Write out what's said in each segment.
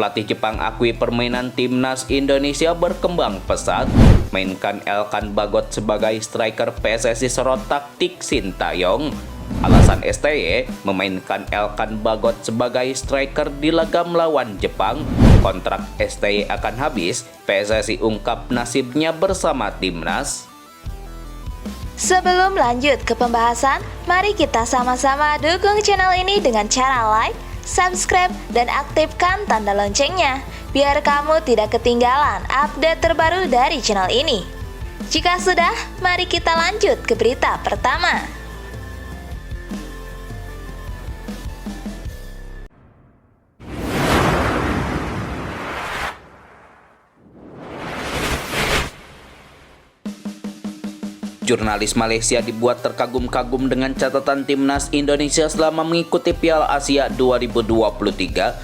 Pelatih Jepang akui permainan timnas Indonesia berkembang pesat, mainkan Elkan Bagot sebagai striker PSSI sorot taktik Sintayong. Alasan STY memainkan Elkan Bagot sebagai striker di laga melawan Jepang. Kontrak STY akan habis, PSSI ungkap nasibnya bersama timnas. Sebelum lanjut ke pembahasan, mari kita sama-sama dukung channel ini dengan cara like, subscribe, dan aktifkan tanda loncengnya, biar kamu tidak ketinggalan update terbaru dari channel ini. Jika sudah, mari kita lanjut ke berita pertama. Jurnalis Malaysia dibuat terkagum-kagum dengan catatan timnas Indonesia selama mengikuti Piala Asia 2023.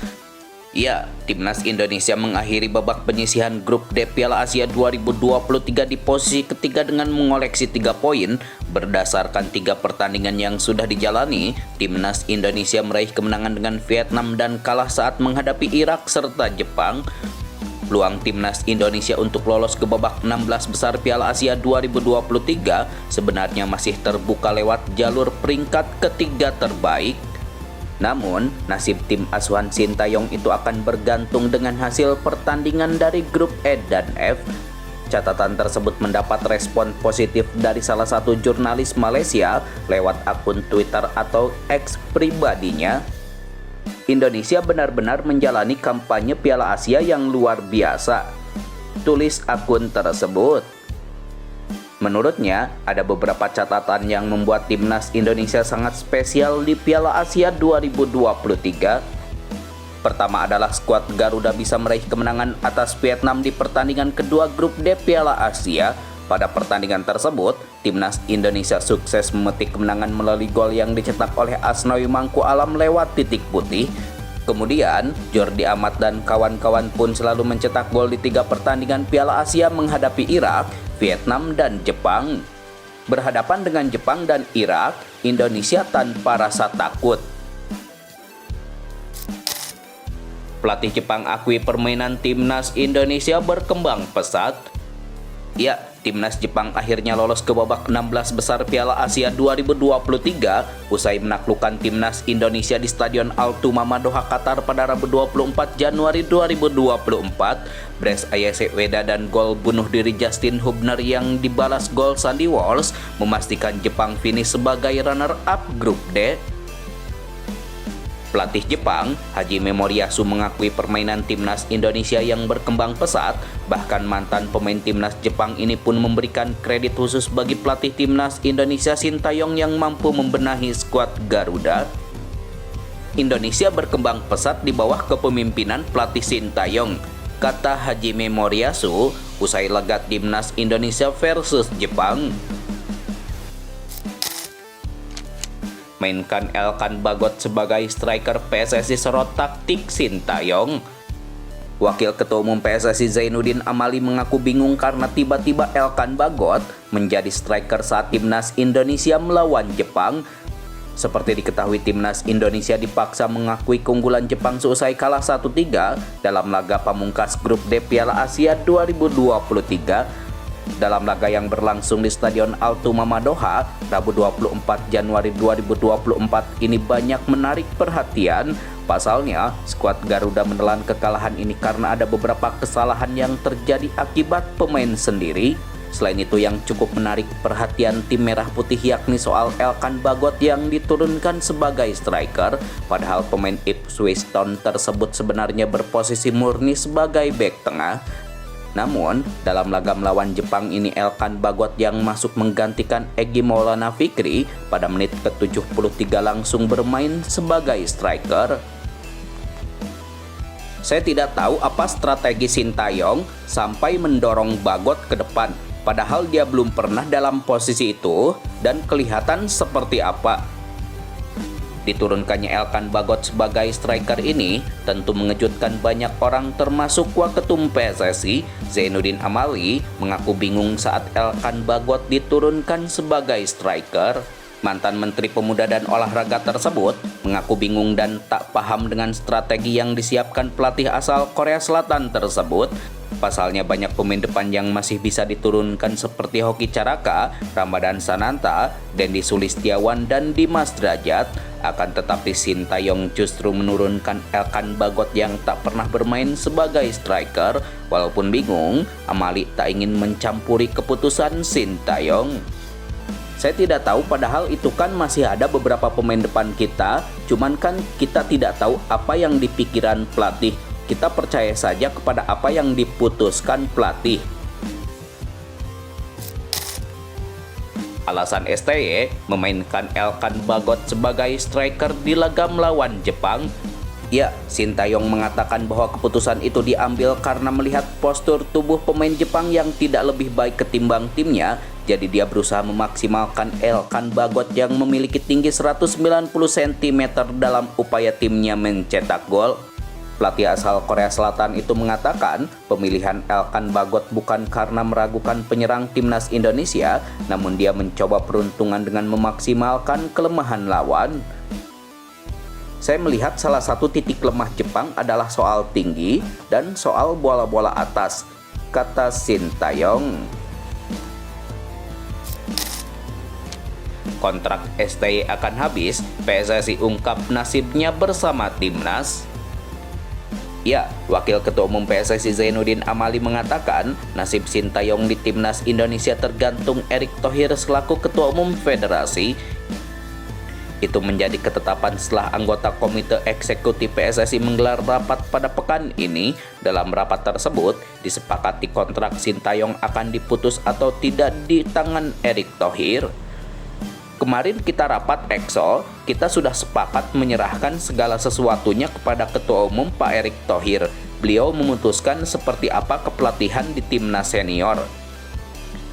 Ya, timnas Indonesia mengakhiri babak penyisihan grup D Piala Asia 2023 di posisi ketiga dengan mengoleksi 3 poin. Berdasarkan 3 pertandingan yang sudah dijalani, timnas Indonesia meraih kemenangan dengan Vietnam dan kalah saat menghadapi Irak serta Jepang. Peluang timnas Indonesia untuk lolos ke babak 16 besar Piala Asia 2023 sebenarnya masih terbuka lewat jalur peringkat ketiga terbaik. Namun, nasib tim asuhan Sintayong itu akan bergantung dengan hasil pertandingan dari grup E dan F. Catatan tersebut mendapat respon positif dari salah satu jurnalis Malaysia lewat akun Twitter atau X pribadinya. Indonesia benar-benar menjalani kampanye Piala Asia yang luar biasa, tulis akun tersebut. Menurutnya, ada beberapa catatan yang membuat timnas Indonesia sangat spesial di Piala Asia 2023. Pertama adalah skuad Garuda bisa meraih kemenangan atas Vietnam di pertandingan kedua grup D Piala Asia. Pada pertandingan tersebut, timnas Indonesia sukses memetik kemenangan melalui gol yang dicetak oleh Asnawi Mangku Alam lewat titik putih. Kemudian, Jordi Amat dan kawan-kawan pun selalu mencetak gol di 3 pertandingan Piala Asia menghadapi Irak, Vietnam, dan Jepang. Berhadapan dengan Jepang dan Irak, Indonesia tanpa rasa takut. Pelatih Jepang akui permainan timnas Indonesia berkembang pesat. Ya, timnas Jepang akhirnya lolos ke babak 16 besar Piala Asia 2023 usai menaklukkan timnas Indonesia di Stadion Al-Tumama Doha, Qatar pada Rabu 24 Januari 2024. Brace Ayeseweda dan gol bunuh diri Justin Hubner yang dibalas gol Sandy Walsh memastikan Jepang finish sebagai runner-up grup D. Pelatih Jepang, Hajime Moriyasu, mengakui permainan timnas Indonesia yang berkembang pesat. Bahkan mantan pemain timnas Jepang ini pun memberikan kredit khusus bagi pelatih timnas Indonesia Sintayong yang mampu membenahi skuad Garuda. Indonesia berkembang pesat di bawah kepemimpinan pelatih Sintayong, kata Hajime Moriyasu usai laga timnas Indonesia versus Jepang. Mainkan Elkan Bagot sebagai striker PSSI sorot taktik Sintayong. Wakil Ketua Umum PSSI Zainuddin Amali mengaku bingung karena tiba-tiba Elkan Bagot menjadi striker saat timnas Indonesia melawan Jepang. Seperti diketahui, timnas Indonesia dipaksa mengakui keunggulan Jepang seusai kalah 1-3 dalam laga pamungkas grup D Piala Asia 2023. Dalam laga yang berlangsung di Stadion Al-Tumama Doha, Rabu 24 Januari 2024 ini banyak menarik perhatian. Pasalnya, skuad Garuda menelan kekalahan ini karena ada beberapa kesalahan yang terjadi akibat pemain sendiri. Selain itu, yang cukup menarik perhatian tim Merah Putih yakni soal Elkan Bagot yang diturunkan sebagai striker, padahal pemain Ipswich Town tersebut sebenarnya berposisi murni sebagai bek tengah. Namun, dalam laga melawan Jepang ini Elkan Bagot yang masuk menggantikan Egy Maulana Fikri pada menit ke-73 langsung bermain sebagai striker. Saya tidak tahu apa strategi Sintayong sampai mendorong Bagot ke depan, padahal dia belum pernah dalam posisi itu dan kelihatan seperti apa. Diturunkannya Elkan Bagot sebagai striker ini tentu mengejutkan banyak orang termasuk Waketum PSSI Zainuddin Amali mengaku bingung saat Elkan Bagot diturunkan sebagai striker. Mantan Menteri Pemuda dan Olahraga tersebut mengaku bingung dan tak paham dengan strategi yang disiapkan pelatih asal Korea Selatan tersebut. Pasalnya banyak pemain depan yang masih bisa diturunkan seperti Hoki Caraka, Ramadan Sananta, Dendi Sulistiawan, dan Dimas Derajat. Akan tetapi Sintayong justru menurunkan Elkan Bagot yang tak pernah bermain sebagai striker. Walaupun bingung, Amali tak ingin mencampuri keputusan Sintayong. Saya tidak tahu, padahal itu kan masih ada beberapa pemain depan kita, cuman kan kita tidak tahu apa yang di pikiran pelatih. Kita percaya saja kepada apa yang diputuskan pelatih. Alasan STY memainkan Elkan Bagot sebagai striker di laga melawan Jepang. Ya, Sintayong mengatakan bahwa keputusan itu diambil karena melihat postur tubuh pemain Jepang yang tidak lebih baik ketimbang timnya. Jadi dia berusaha memaksimalkan Elkan Bagot yang memiliki tinggi 190 cm dalam upaya timnya mencetak gol. Pelatih asal Korea Selatan itu mengatakan pemilihan Elkan Bagot bukan karena meragukan penyerang timnas Indonesia, namun dia mencoba peruntungan dengan memaksimalkan kelemahan lawan. Saya melihat salah satu titik lemah Jepang adalah soal tinggi dan soal bola-bola atas, kata Sintayong. Kontrak STY akan habis, PSSI ungkap nasibnya bersama timnas. Ya, Wakil Ketua Umum PSSI Zainuddin Amali mengatakan nasib Sintayong di timnas Indonesia tergantung Erick Thohir selaku Ketua Umum Federasi. Itu menjadi ketetapan setelah anggota Komite Eksekutif PSSI menggelar rapat pada pekan ini. Dalam rapat tersebut, disepakati kontrak Sintayong akan diputus atau tidak di tangan Erick Thohir. Kemarin kita rapat EXO, kita sudah sepakat menyerahkan segala sesuatunya kepada Ketua Umum Pak Erick Thohir. Beliau memutuskan seperti apa kepelatihan di timnas senior.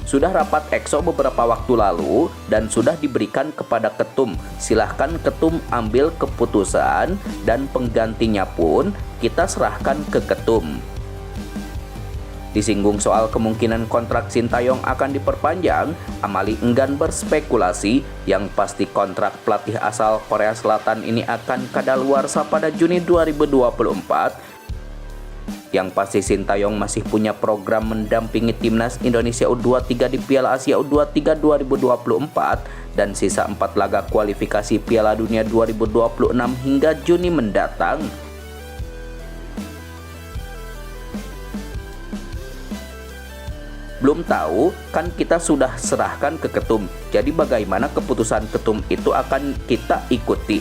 Sudah rapat EXO beberapa waktu lalu dan sudah diberikan kepada Ketum. Silahkan Ketum ambil keputusan dan penggantinya pun kita serahkan ke Ketum. Disinggung soal kemungkinan kontrak Sintayong akan diperpanjang, Amali enggan berspekulasi. Yang pasti kontrak pelatih asal Korea Selatan ini akan kadaluarsa pada Juni 2024. Yang pasti Sintayong masih punya program mendampingi timnas Indonesia U23 di Piala Asia U23 2024 dan sisa 4 laga kualifikasi Piala Dunia 2026 hingga Juni mendatang. Belum tahu, kan kita sudah serahkan ke Ketum. Jadi bagaimana keputusan Ketum itu akan kita ikuti.